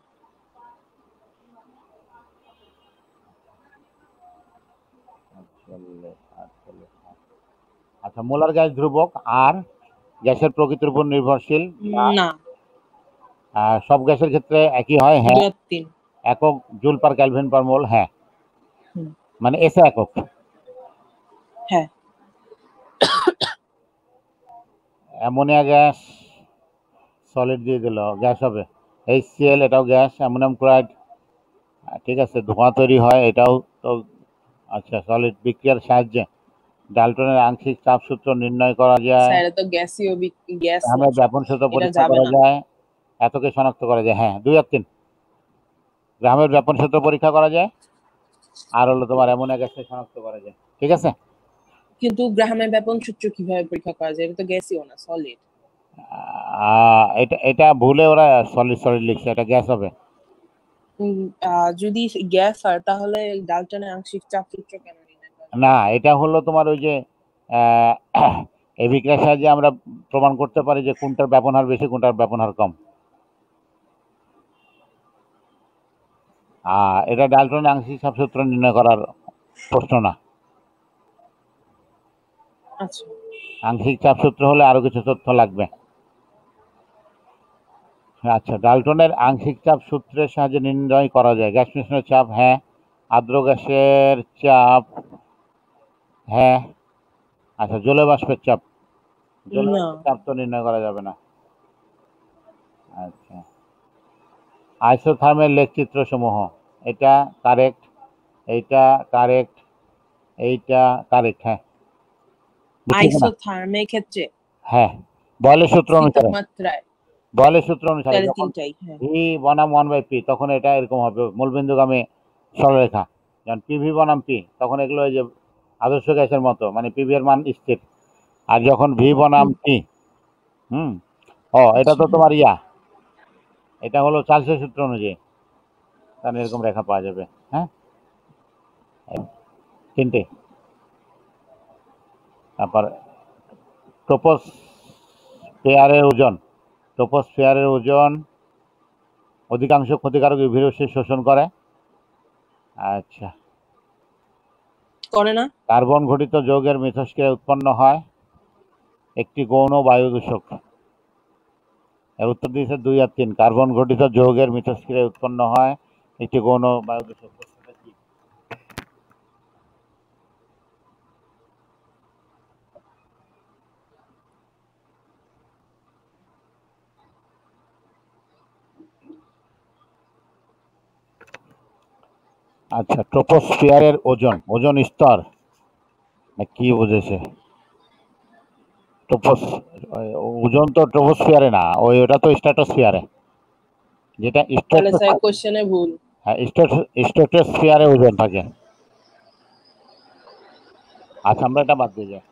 আচ্ছা, মোলার গ্যাস ধ্রুবক আর গ্যাসের প্রকৃতির উপর নির্ভরশীল? না। সব গ্যাসের ক্ষেত্রে একই হয়? হ্যাঁ। 2 আর 3। একক জুল পার ক্যালভিন পার মোল? হ্যাঁ। মানে এসে একক? হ্যাঁ। অ্যামোনিয়া গ্যাস সলিড দিয়ে দিল, গ্যাস হবে। HCl এটাও গ্যাস। অ্যামোনিয়াম ক্লোরাইড, ঠিক আছে, ধোঁয়া তৈরি হয়, এটাও তো। আচ্ছা, সলিড বিক্রিয়ার সাহায্যে ডাল্টনের আংশিক চাপ সূত্র নির্ণয় করা যায়। স্যার এটা তো গ্যাসীয় গ্যাস না, গ্রামের ব্যাপন সূত্র এটা পরীক্ষা যাবে করা না। যায়, এতকে শনাক্ত করা যায়। হ্যাঁ, 2 আর 3 গ্রামের ব্যাপন সূত্র পরীক্ষা করা যায়, আর হলো তোমার অ্যামোনিয়া গ্যাসকে শনাক্ত করা যায়। ঠিক আছে। কিন্তু গ্রাহামের ব্যাপন সূত্র কিভাবে পরীক্ষা করা যায়? এটা তো গ্যাসীয় না, সলিড। এটা এটা ভুলে ওরা সলিড সলিড লিখছে, এটা গ্যাস হবে। যদি গ্যাস হয় তাহলে ডাল্টনের আংশিক চাপ সূত্র কেন নির্ণয় করা যায়? না, এটা হলো তোমার ওই যে এই বিক্রিয়ার সাহায্যে আমরা প্রমাণ করতে পারি যে কোনটার ব্যাপন হার বেশি, কোনটার ব্যাপন হার কম। এটা ডাল্টনের আংশিক চাপ সূত্র নির্ণয় করার প্রশ্ন না। আচ্ছা। আংশিক চাপ সূত্র হলে আরো কিছু তথ্য লাগবে। আচ্ছা, ডাল্টনের আংশিক চাপ সূত্রের সাহায্যে নির্ণয় করা যায় গ্যাস মিশ্রণের চাপ? হ্যাঁ। আর্দ্র গ্যাসের চাপ? হ্যাঁ। আচ্ছা, জলীয় বাষ্পের চাপ? জলীয় না। বাষ্পের চাপ তো নির্ণয় করা যাবে না। আচ্ছা, আইসোথার্মের লেখচিত্র সমূহ? এটা কারেক্ট, এইটা কারেক্ট, এইটা কারেক্ট। হ্যাঁ, বুঝছো না? আইসোথার্মের ক্ষেত্রে হ্যাঁ, বয়লের সূত্র অনুসারে, শীতমাত্রায় বয়লের সূত্র অনুসারে তাহলে যখন তিনটাই। হ্যাঁ। ভি বনাম 1/p তখন এটা এরকম হবে, মূলবিন্দুগামী সরলরেখা। যখন পিভি বনাম পি তখন এগুলো ওই যে আদর্শ গ্যাসের মতো, মানে পিভি এর মান স্থির। আর যখন ভি বনাম টি, এটা তো তোমার এটা হলো চার্লসের সূত্র অনুযায়ী, তাহলে এরকম রেখা পাওয়া যাবে। হ্যাঁ, তিনটে। তারপর ট্রপোস্ফিয়ারের ওজন, ট্রপোস্ফিয়ারের ওজন অধিকাংশ ক্ষতিকারক ইউভি রশ্মি শোষণ করে। আচ্ছা, করে না। কার্বন ঘটিত যৌগের মিথস্ক্রিয়া উৎপন্ন হয় একটি গৌণ বায়ু দূষক। এর উত্তর দিয়েছে 2 আর 3। কার্বন ঘটিত যৌগের মিথস্ক্রিয়া উৎপন্ন হয় একটি গৌণ বায়ু দূষক। আচ্ছা, ট্রপোস্ফিয়ারের ওজন, ওজন স্তর না কি বুঝেছে? ওজন তো ট্রপোস্ফিয়ারে না, ওটা তো স্ট্র্যাটোস্ফিয়ারে। যেটা তাহলে স্যার কোশ্চেনে ভুল। হ্যাঁ, স্ট্র্যাটোস্ফিয়ারে ওজন থাকে। আচ্ছা, আমরা এটা বাদ দিয়ে যাই।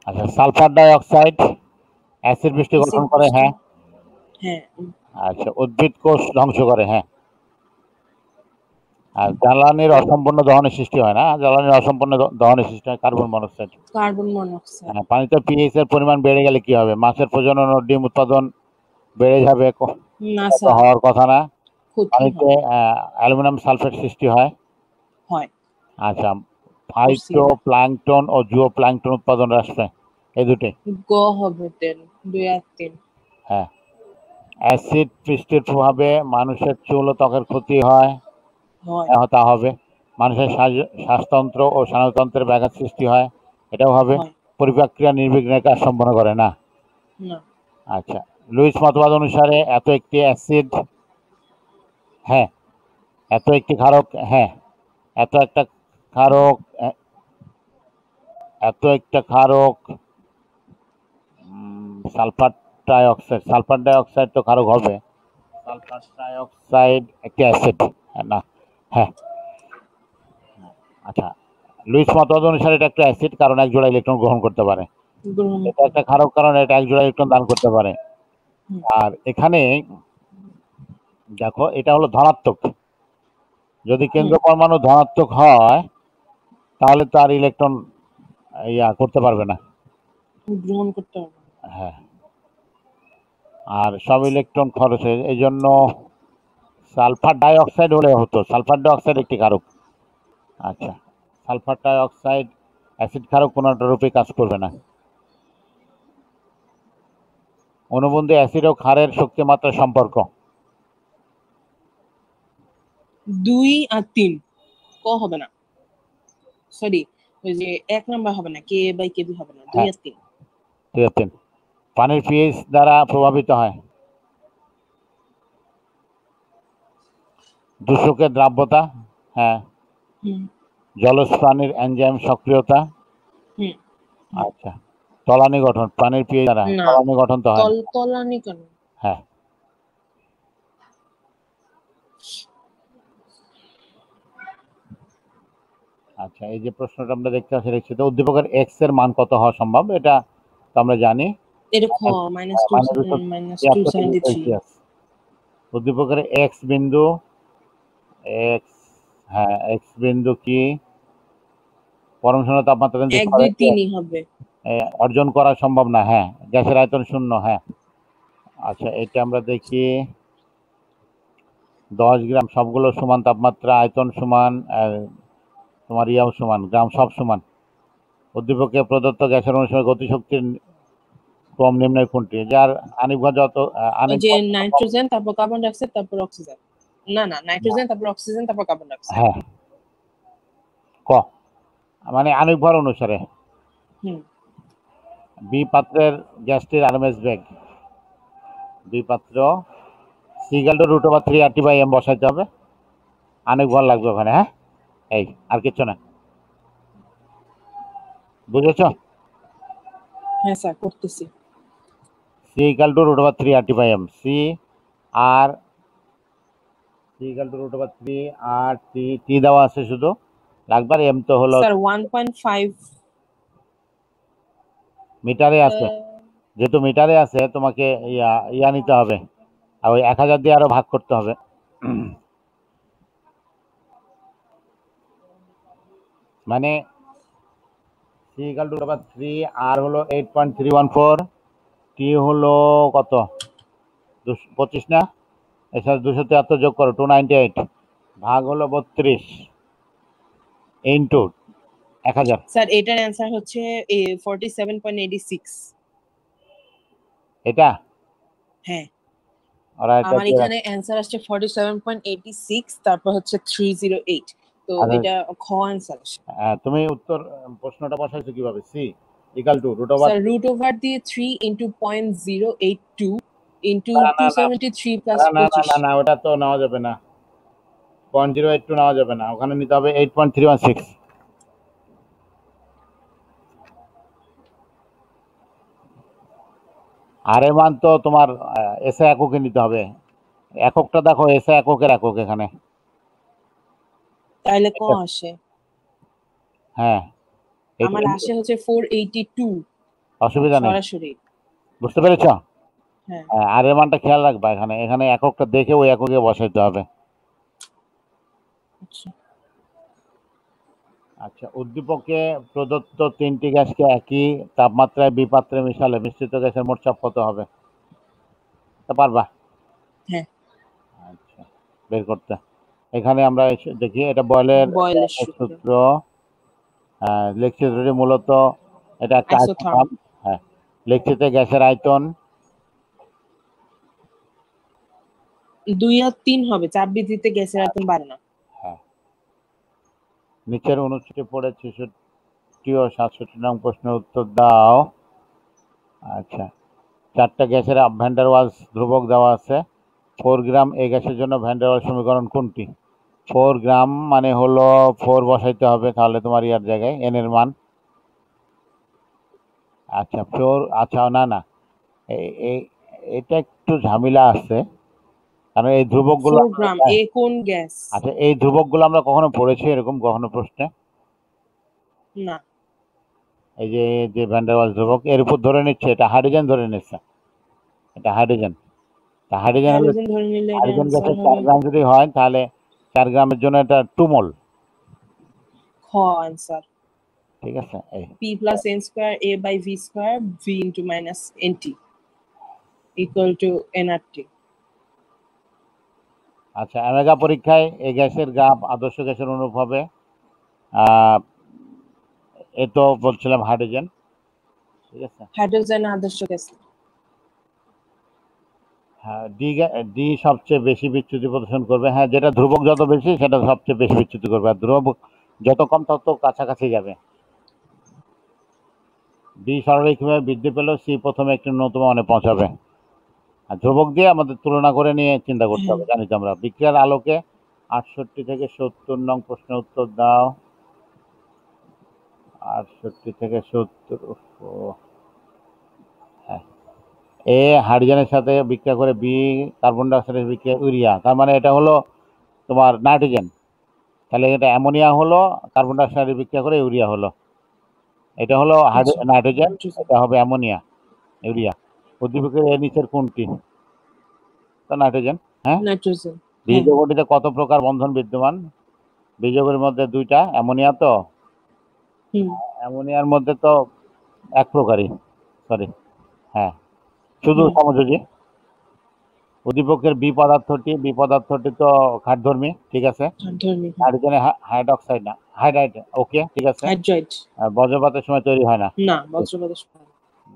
আচ্ছা, সালফার ডাই অক্সাইড অ্যাসিড বৃষ্টি গঠন অ্যাসিড করে, বৃষ্টি। হ্যাঁ। হ্যাঁ। আচ্ছা, উদ্ভিদ কোষ ধ্বংস করে, হ্যাঁ। আর জ্বালানির অসম্পূর্ণ দহনের সৃষ্টি হয় না, জ্বালানির অসম্পূর্ণ দহনের সৃষ্টি হয় কার্বন মনোক্সাইড। Carbon monoxide. হ্যাঁ, পানিতে পিএইচ এর পরিমাণ বেড়ে গেলে কি হবে? মাছের প্রজনন ও ডিম উৎপাদন বেড়ে যাবে, না এটা তো স্যার, হওয়ার কথা না। ক্ষতি পানিতে হবে। অ্যালুমিনিয়াম সালফেট সৃষ্টি হয়। হয়। আচ্ছা, করছি ফাইটো এটা। প্ল্যাঙ্কটন ও জুও প্ল্যাঙ্কটন উৎপাদন হ্রাস পায়, এই দুটি। গ হবে তেল 2 আর 3। হ্যাঁ, অ্যাসিড বৃষ্টির প্রভাবে মানুষের চুল ও ত্বকের ক্ষতি হয়, হয়। হ্যাঁ, তা হবে। মানুষের শ্বাসতন্ত্র ও স্নায়ুতন্ত্রের ব্যাঘাত সৃষ্টি হয়, এটাও হবে। হয়। পরিপাক্রিয়া নির্বিঘ্নে কাজ সম্পন্ন করে না। না। আচ্ছা, লুইস মতবাদ অনুসারে এত একটি অ্যাসিড, হ্যাঁ, এত একটি ক্ষারক, হ্যাঁ, এত একটা ক্ষারক, এত একটা ক্ষারক সালফার ডাইঅক্সাইড, সালফার ডাইঅক্সাইড তো ক্ষারক হবে। সালফার ডাইঅক্সাইড একটি অ্যাসিড, না, হ্যাঁ। আচ্ছা, লুইস মতবাদ অনুসারে এটা একটা অ্যাসিড, কারণ এক জোড়া ইলেকট্রন গ্রহণ করতে পারে। গ্রহণ এটা একটা ক্ষারক, কারণ এটা এক জোড়া ইলেকট্রন দান করতে পারে। হুম। আর এখানে দেখো, এটা হলো ধনাত্মক। যদি কেন্দ্র পরমাণু ধনাত্মক হয়, তাহলে তার ইলেকট্রন করতে পারবে না। গ্রহণ করতে হবে। হ্যাঁ, আর সব ইলেকট্রন খরচ হয়ে, এই জন্য সালফার ডাইঅক্সাইড হলে হতো। সালফার ডাইঅক্সাইড একটি ক্ষারক। আচ্ছা, সালফার ডাইঅক্সাইড অ্যাসিড ক্ষারক কোনোটা রূপে কাজ করবে না। অনুবন্ধী অ্যাসিড ও ক্ষারের শক্তিমাত্রার সম্পর্ক। 2 আর 3। ক হবে না, সরি, ওই যে 1 নাম্বার হবে না, কে বাই কে হবে না, 2 হ্যাঁ, আর 3। ঠিক আছে। পানির পিএইচ দ্বারা প্রভাবিত হয় দূষকের দ্রাব্যতা, হ্যাঁ। জলজ প্রাণীর এনজাইম সক্রিয়তা। আচ্ছা, তলানি গঠন, প্রাণীর পিএইচ দ্বারা না, তলানি গঠন তো হয় না। তলানি কেন? হ্যাঁ। আচ্ছা, এই যে প্রশ্নটা আমরা দেখতে পাচ্ছি, লিখিত উদ্দীপকের এক্স এর মান কত হওয়া সম্ভব, এটা তো আমরা জানি। এটা খ -273। উদ্দীপকের এক্স বিন্দু, এক্স, হ্যাঁ, এক্স বিন্দু কি পরমশূন্য তাপমাত্রা 1 2 3 হবে। অর্জন করা সম্ভব না, হ্যাঁ। গ্যাসের আয়তন শূন্য, হ্যাঁ। আচ্ছা, এটা আমরা দেখি 10 গ্রাম, সবগুলো সমান তাপমাত্রা, আয়তন সমান, তোমার ইয়াও সমান, গ্রাম সব সমান। উদ্দীপকে প্রদত্ত গ্যাসের অনুসারে গতিশক্তির ক্রম নিম্নের কোনটি? যার আণবিক যত যে নাইট্রোজেন, তারপর কার্বন ডাই অক্সাইড, তারপর অক্সিজেন। না না, নাইট্রোজেন, তারপর অক্সিজেন, তারপর কার্বন ডাই অক্সাইড। হ্যাঁ, ক মানে আণবিক ভর অনুসারে। বি পাত্রের গ্যাসটির আরএমএস বেগ, বি পাত্র সিগাল টু √3RT/m বসাইতে হবে, আণবিক ভর লাগবে ওখানে, হ্যাঁ। এই আর কিছু না, বুঝেছ? হ্যাঁ স্যার, করতেছি। সিগাল টু √3RT/m, সি আর সিগাল টু √3RT, টি দেওয়া আছে শুধু, লাগবে। আর এম তো হলো স্যার 1.5 মিটারে আছে। যেহেতু মিটারে আছে, তোমাকে ইয়া নিতে হবে, আর ওই 1000 দিয়ে আরো ভাগ করতে হবে। মানে সি ইকাল টু √3, আর হলো 8.314, টি হলো কত, 25 না, এর সাথে 273 যোগ করো, 298, ভাগ হলো 32 ইন্টু 1000। স্যার এটার অ্যান্সার হচ্ছে 47.86। এটা, হ্যাঁ, ওরা এটা আমার এখানে অ্যান্সার আসছে 47.86, তারপর হচ্ছে 308। তো এটা খ অ্যান্সার আসে। তুমি উত্তর প্রশ্নটা বসাইছো কিভাবে? সি ইকাল টু স্যার √ওভার দিয়ে 3 ইন্টু 0.082 ইন্টু 273 প্লাস না 25। না, ওটা তো নেওয়া যাবে না, 0.082 নেওয়া যাবে না, ওখানে নিতে হবে 8.316। আর এ মান তো তোমার এসে এককে নিতে হবে, এককটা দেখো, এসে এককের একক এখানে। তাহলে কম আসে। হ্যাঁ, আমার আসে হচ্ছে 482। অসুবিধা নেই, সরাসরি। বুঝতে পেরেছ? হ্যাঁ আর এর মানটা খেয়াল রাখবা, এখানে এখানে এককটা দেখে ওই এককে বসাইতে হবে। আচ্ছা আচ্ছা, উদ্দীপকে প্রদত্ত তিনটি গ্যাসকে একই তাপমাত্রায় বিপাত্রে মিশালে মিশ্রিত গ্যাসের মোট চাপ কত হবে? তা পারবা? হ্যাঁ আচ্ছা, বের করতে। এখানে আমরা দেখি, এটা বয়লের বয়েলের সূত্র সূত্র। লেখচিত্রটি মূলত এটা একটা আইসোথার্ম আয়তন। হ্যাঁ, লেখচিত্রে গ্যাসের আয়তন 2 আর 3 হবে, চাপ বৃদ্ধিতে গ্যাসের আয়তন বাড়ে না। হ্যাঁ, নিচের অনুচ্ছেদে পড়ে 66 ও 67 নং প্রশ্নের উত্তর দাও। আচ্ছা, 4টা গ্যাসের ভ্যান ডার ওয়ালস ধ্রুবক দেওয়া আছে। 4 গ্রাম এই গ্যাসের জন্য ভ্যান ডার ওয়ালস সমীকরণ কোনটি? 4 গ্রাম মানে হলো 4 বসাইতে হবে তাহলে তোমার ইয়ার জায়গায় এন এর মান। আচ্ছা 4, আচ্ছা না না, এটা একটু ঝামেলা আছে, কারণ এই ধ্রুবকগুলো 4 গ্রাম এ কোন গ্যাস? আচ্ছা, এই ধ্রুবকগুলো আমরা কখনো পড়েছি এরকম কখনো প্রশ্নে? না এই যে যে ভ্যান ডার ওয়ালস ধ্রুবক এর উপর ধরে নিচ্ছে এটা হাইড্রোজেন ধরে নিচ্ছে, এটা হাইড্রোজেন। তা হাইড্রোজেন হলে, হাইড্রোজেন ধরে নিলে এটা হাইড্রোজেন অ্যান্সার গ্যাসের 4 হবে গ্রাম যদি হয় তাহলে 4 গ্রামের জন্য এটা 2 মোল। খ অ্যান্সার। ঠিক আছে, এই P plus n square A by V square V into minus NT equal to nRT. আচ্ছা, অ্যামেগা পরীক্ষায় এই গ্যাসের গাপ আদর্শ গ্যাসের অনুরূপ হবে। আহ, এ তো বলছিলাম হাইড্রোজেন। ঠিক আছে, হাইড্রোজেন আদর্শ গ্যাস। হ্যাঁ, ডি সবচেয়ে বেশি বিচ্যুতি প্রদর্শন করবে। হ্যাঁ, যেটা ধ্রুবক যত বেশি সেটা সবচেয়ে বেশি বিচ্যুতি করবে, আর ধ্রুবক যত কম তত কাছাকাছি যাবে। ডি সরলরৈখিকভাবে বৃদ্ধি পেলেও সি প্রথমে একটি ন্যূনতম মানে পৌঁছাবে। আর ধ্রুবক দিয়ে আমাদের তুলনা করে নিয়ে চিন্তা করতে হবে, জানি তো আমরা। বিক্রিয়ার আলোকে 68 থেকে 70 নং প্রশ্নের উত্তর দাও। 68 থেকে 70। হ্যাঁ, এ হাইড্রোজেনের সাথে বিক্রিয়া করে বি কার্বন ডাইঅক্সাইডের বিক্রিয়া ইউরিয়া, তার মানে এটা হলো তোমার নাইট্রোজেন। তাহলে এটা অ্যামোনিয়া হলো, কার্বন ডাইঅক্সাইডের বিক্রিয়া করে ইউরিয়া হলো। এটা হলো আচ্ছা নাইট্রোজেন, নাইট্রোজেন। এটা হবে অ্যামোনিয়া, ইউরিয়া। উদ্দীপকের এর নিচের কোনটি? তো নাইট্রোজেন। হ্যাঁ, নাইট্রোজেন। হ্যাঁ বীজগঠিত কত প্রকার বন্ধন বিদ্যমান? বীজকের মধ্যে 2টা, অ্যামোনিয়া তো, হুম অ্যামোনিয়ার মধ্যে তো এক প্রকারই, সরি, হ্যাঁ, শুধু হুম সমযোজী। উদ্দীপকের বি পদার্থটি তো খাদ্যধর্মী, ঠিক আছে। ধর্মী হাইড্রোজেনের হাইড্রক্সাইড না, হাইড্রাইড, ওকে ঠিক আছে। হাইড্রাইড। আর বজ্রপাতের সময় তৈরি হয় না, না বজ্রপাতের সময়।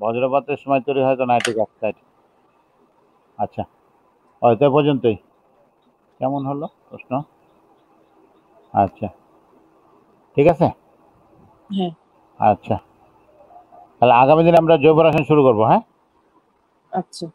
বজ্রপাতের সময় তৈরি হয় তো নাইট্রিক অক্সাইড। আচ্ছা, হয়তো এ পর্যন্তই। কেমন হলো প্রশ্ন? আচ্ছা, ঠিক আছে। হ্যাঁ আচ্ছা, তাহলে আগামী দিনে আমরা জৈব রসায়ন শুরু করবো। হ্যাঁ, আচ্ছা।